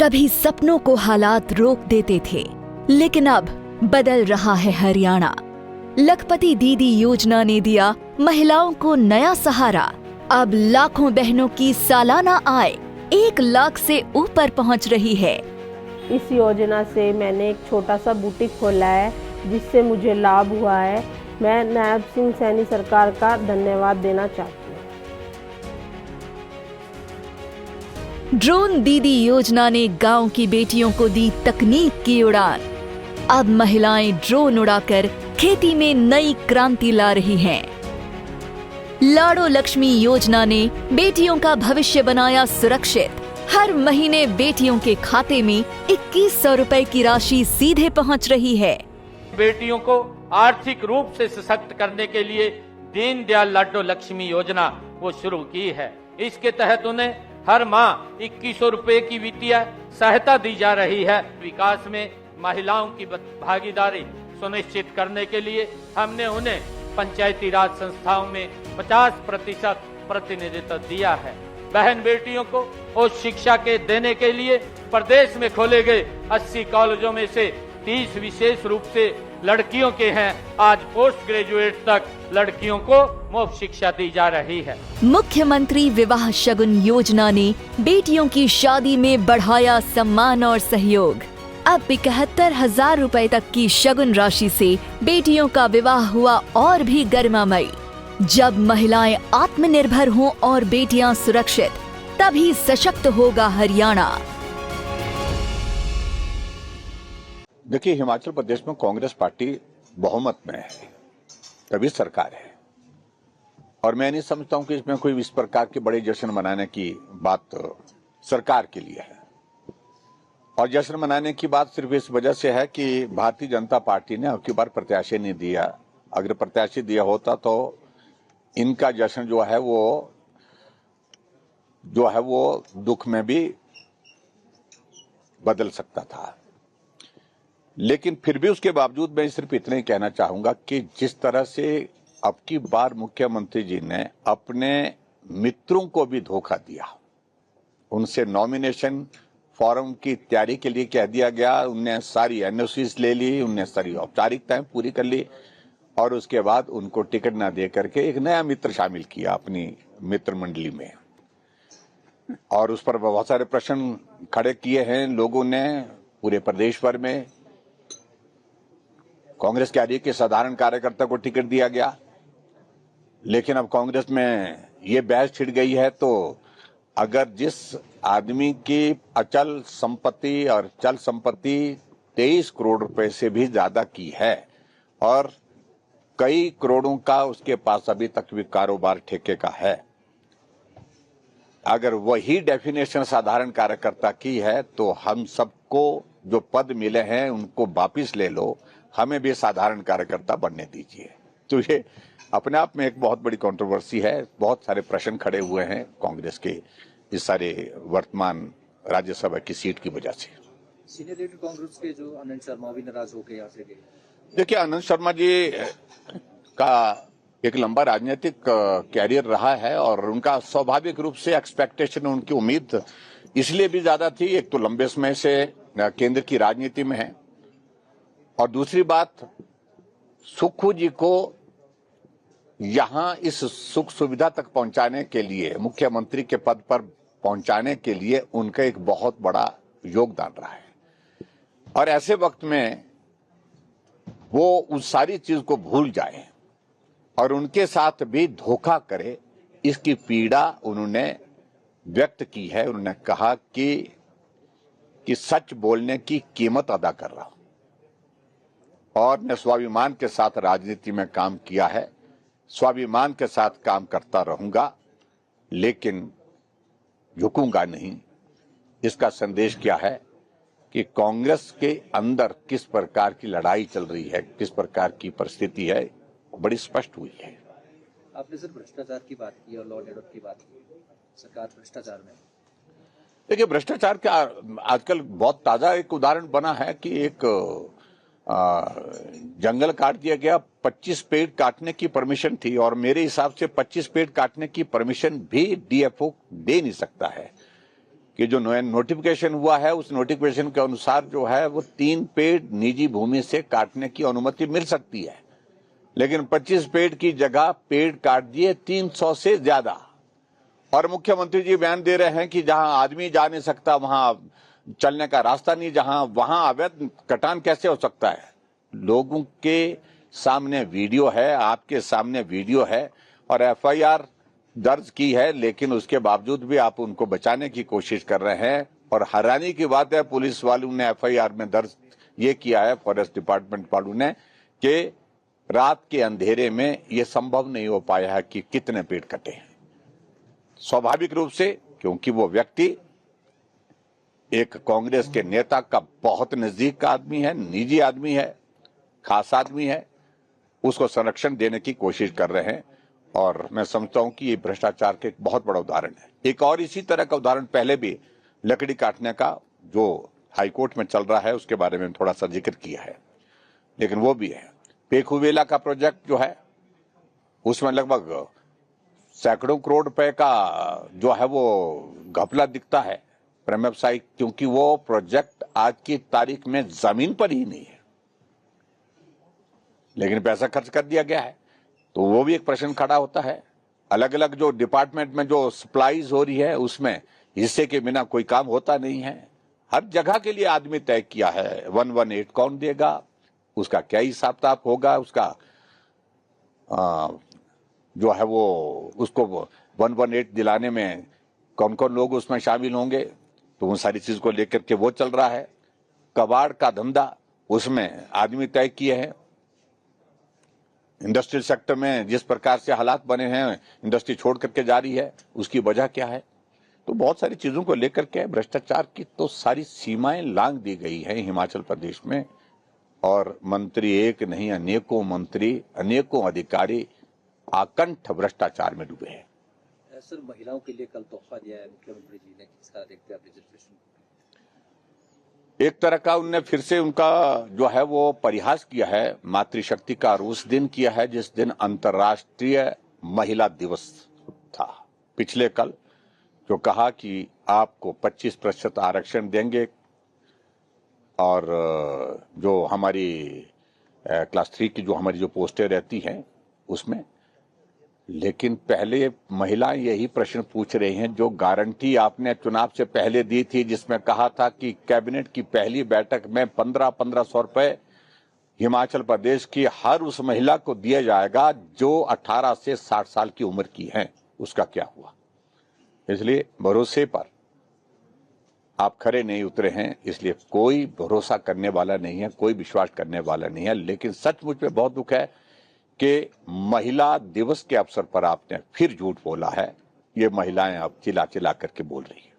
कभी सपनों को हालात रोक देते थे, लेकिन अब बदल रहा है हरियाणा। लखपति दीदी योजना ने दिया महिलाओं को नया सहारा। अब लाखों बहनों की सालाना आय 1 लाख से ऊपर पहुंच रही है। इस योजना से मैंने एक छोटा सा बुटीक खोला है, जिससे मुझे लाभ हुआ है। मैं नायब सिंह सैनी सरकार का धन्यवाद देना चाहती हूँ। ड्रोन दीदी योजना ने गांव की बेटियों को दी तकनीक की उड़ान। अब महिलाएं ड्रोन उड़ाकर खेती में नई क्रांति ला रही हैं। लाड़ो लक्ष्मी योजना ने बेटियों का भविष्य बनाया सुरक्षित। हर महीने बेटियों के खाते में 2100 रुपए की राशि सीधे पहुंच रही है। बेटियों को आर्थिक रूप से सशक्त करने के लिए दीनदयाल लाडो लक्ष्मी योजना वो शुरू की है। इसके तहत उन्हें हर माह 2100 रुपए की वित्तीय सहायता दी जा रही है। विकास में महिलाओं की भागीदारी सुनिश्चित करने के लिए हमने उन्हें पंचायती राज संस्थाओं में 50% प्रतिनिधित्व दिया है। बहन बेटियों को उच्च शिक्षा के देने के लिए प्रदेश में खोले गए 80 कॉलेजों में से 30 विशेष रूप से लड़कियों के हैं। आज पोस्ट ग्रेजुएट तक लड़कियों को मुफ्त शिक्षा दी जा रही है। मुख्यमंत्री विवाह शगुन योजना ने बेटियों की शादी में बढ़ाया सम्मान और सहयोग। अब 71,000 रुपए तक की शगुन राशि से बेटियों का विवाह हुआ और भी गरिमामयी। जब महिलाएं आत्मनिर्भर हों और बेटियां सुरक्षित, तभी सशक्त होगा हरियाणा। देखिए, हिमाचल प्रदेश में कांग्रेस पार्टी बहुमत में है, तभी सरकार है। और मैं नहीं समझता हूं कि इसमें कोई इस प्रकार के बड़े जश्न मनाने की बात सरकार के लिए है। और जश्न मनाने की बात सिर्फ इस वजह से है कि भारतीय जनता पार्टी ने अब की बार प्रत्याशी नहीं दिया। अगर प्रत्याशी दिया होता तो इनका जश्न जो है वो दुख में भी बदल सकता था। लेकिन फिर भी उसके बावजूद मैं सिर्फ इतना ही कहना चाहूंगा कि जिस तरह से अब की बार मुख्यमंत्री जी ने अपने मित्रों को भी धोखा दिया, उनसे नॉमिनेशन फॉर्म की तैयारी के लिए कह दिया गया, उनने सारी एनओसीज ले ली, उनने सारी औपचारिकताएं पूरी कर ली और उसके बाद उनको टिकट ना दे करके एक नया मित्र शामिल किया अपनी मित्र मंडली में। और उस पर बहुत सारे प्रश्न खड़े किए हैं लोगों ने पूरे प्रदेश भर में। कांग्रेस कह रही है कि साधारण कार्यकर्ता को टिकट दिया गया, लेकिन अब कांग्रेस में ये बहस छिड़ गई है। तो अगर जिस आदमी की अचल संपत्ति और चल संपत्ति 23 करोड़ रुपए से भी ज्यादा की है और कई करोड़ों का उसके पास अभी तक भी कारोबार ठेके का है, अगर वही डेफिनेशन साधारण कार्यकर्ता की है तो हम सबको जो पद मिले हैं उनको वापिस ले लो, हमें भी साधारण कार्यकर्ता बनने दीजिए। तो ये अपने आप में एक बहुत बड़ी कंट्रोवर्सी है। बहुत सारे प्रश्न खड़े हुए हैं कांग्रेस के इस सारे वर्तमान राज्यसभा की सीट की वजह से। सीनियर लीडर कांग्रेस के जो आनंद शर्मा भी नाराज होकर यहाँ से गए। देखिए, आनंद शर्मा जी का एक लंबा राजनीतिक कैरियर रहा है और उनका स्वाभाविक रूप से एक्सपेक्टेशन, उनकी उम्मीद इसलिए भी ज्यादा थी। एक तो लंबे समय से केंद्र की राजनीति में है और दूसरी बात, सुक्खू जी को यहां इस सुख सुविधा तक पहुंचाने के लिए, मुख्यमंत्री के पद पर पहुंचाने के लिए उनका एक बहुत बड़ा योगदान रहा है। और ऐसे वक्त में वो उस सारी चीज को भूल जाए और उनके साथ भी धोखा करे, इसकी पीड़ा उन्होंने व्यक्त की है। उन्होंने कहा कि सच बोलने की कीमत अदा कर रहा हूं और मैं स्वाभिमान के साथ राजनीति में काम किया है, स्वाभिमान के साथ काम करता रहूंगा, लेकिन झुकूंगा नहीं। इसका संदेश क्या है कि कांग्रेस के अंदर किस प्रकार की लड़ाई चल रही है, किस प्रकार की परिस्थिति है, बड़ी स्पष्ट हुई है। आपने सिर्फ भ्रष्टाचार की बात की और लॉ एंड ऑर्डर की बात की, सरकार भ्रष्टाचार में। देखिए, भ्रष्टाचार का आजकल बहुत ताजा एक उदाहरण बना है कि एक जंगल काट दिया गया, 25 पेड़ काटने की परमिशन थी और मेरे हिसाब से 25 पेड़ काटने की परमिशन भी डीएफओ दे नहीं सकता है, कि जो नोटिफिकेशन हुआ है उस नोटिफिकेशन के अनुसार जो है वो 3 पेड़ निजी भूमि से काटने की अनुमति मिल सकती है, लेकिन 25 पेड़ की जगह पेड़ काट दिए 300 से ज्यादा। और मुख्यमंत्री जी बयान दे रहे हैं कि जहां आदमी जा नहीं सकता, वहां चलने का रास्ता नहीं, वहां अवैध कटान कैसे हो सकता है। लोगों के सामने वीडियो है, आपके सामने वीडियो है और FIR दर्ज की है, लेकिन उसके बावजूद भी आप उनको बचाने की कोशिश कर रहे हैं। और हैरानी की बात है, पुलिस वालों ने FIR में दर्ज ये किया है, फॉरेस्ट डिपार्टमेंट वालों ने, कि रात के अंधेरे में ये संभव नहीं हो पाया है कि कितने पेड़ कटे हैं। स्वाभाविक रूप से, क्योंकि वो व्यक्ति एक कांग्रेस के नेता का बहुत नजदीक का आदमी है, निजी आदमी है, खास आदमी है, उसको संरक्षण देने की कोशिश कर रहे हैं। और मैं समझता हूं कि ये भ्रष्टाचार का एक बहुत बड़ा उदाहरण है। एक और इसी तरह का उदाहरण पहले भी लकड़ी काटने का जो हाईकोर्ट में चल रहा है उसके बारे में थोड़ा सा जिक्र किया है, लेकिन वो भी है पेखुवेला का प्रोजेक्ट जो है, उसमें लगभग सैकड़ों करोड़ रुपए का जो है वो घपला दिखता है प्रेमसाई, क्योंकि वो प्रोजेक्ट आज की तारीख में जमीन पर ही नहीं है, लेकिन पैसा खर्च कर दिया गया है। तो वो भी एक प्रश्न खड़ा होता है। अलग अलग जो डिपार्टमेंट में जो सप्लाईज हो रही है उसमें हिस्से के बिना कोई काम होता नहीं है। हर जगह के लिए आदमी तय किया है, 118 कौन देगा, उसका क्या हिसाब किताब होगा, उसका जो है वो उसको 118 दिलाने में कौन कौन लोग उसमें शामिल होंगे, तो उन सारी चीज को लेकर के वो चल रहा है। कबाड़ का धंधा, उसमें आदमी तय किए हैं। इंडस्ट्रियल सेक्टर में जिस प्रकार से हालात बने हैं, इंडस्ट्री छोड़ करके जा रही है, उसकी वजह क्या है। तो बहुत सारी चीजों को लेकर के भ्रष्टाचार की तो सारी सीमाएं लांघ दी गई है हिमाचल प्रदेश में। और मंत्री एक नहीं, अनेकों मंत्री, अनेकों अधिकारी आकंठ भ्रष्टाचार में डूबे हैं। सर, महिलाओं के लिए कल तोहफा दिया है मुख्यमंत्री जी ने, किस तरह देखते हैं आप रिजर्वेशन? एक तरह का उनने फिर से उनका जो है वो परिहास किया है मातृशक्ति का, और उस दिन किया है जिस दिन अंतर्राष्ट्रीय महिला दिवस था पिछले कल, जो कहा कि आपको 25% आरक्षण देंगे और जो हमारी क्लास 3 की जो हमारी जो पोस्टें रहती हैं उसमें। लेकिन पहले महिलाएं यही प्रश्न पूछ रही हैं जो गारंटी आपने चुनाव से पहले दी थी, जिसमें कहा था कि कैबिनेट की पहली बैठक में 1500 रुपए हिमाचल प्रदेश की हर उस महिला को दिया जाएगा जो 18 से 60 साल की उम्र की है। उसका क्या हुआ? इसलिए भरोसे पर आप खरे नहीं उतरे हैं, इसलिए कोई भरोसा करने वाला नहीं है, कोई विश्वास करने वाला नहीं है। लेकिन सचमुच में बहुत दुख है कि महिला दिवस के अवसर पर आपने फिर झूठ बोला है। ये महिलाएं अब चिल्ला चिल्ला करके बोल रही है।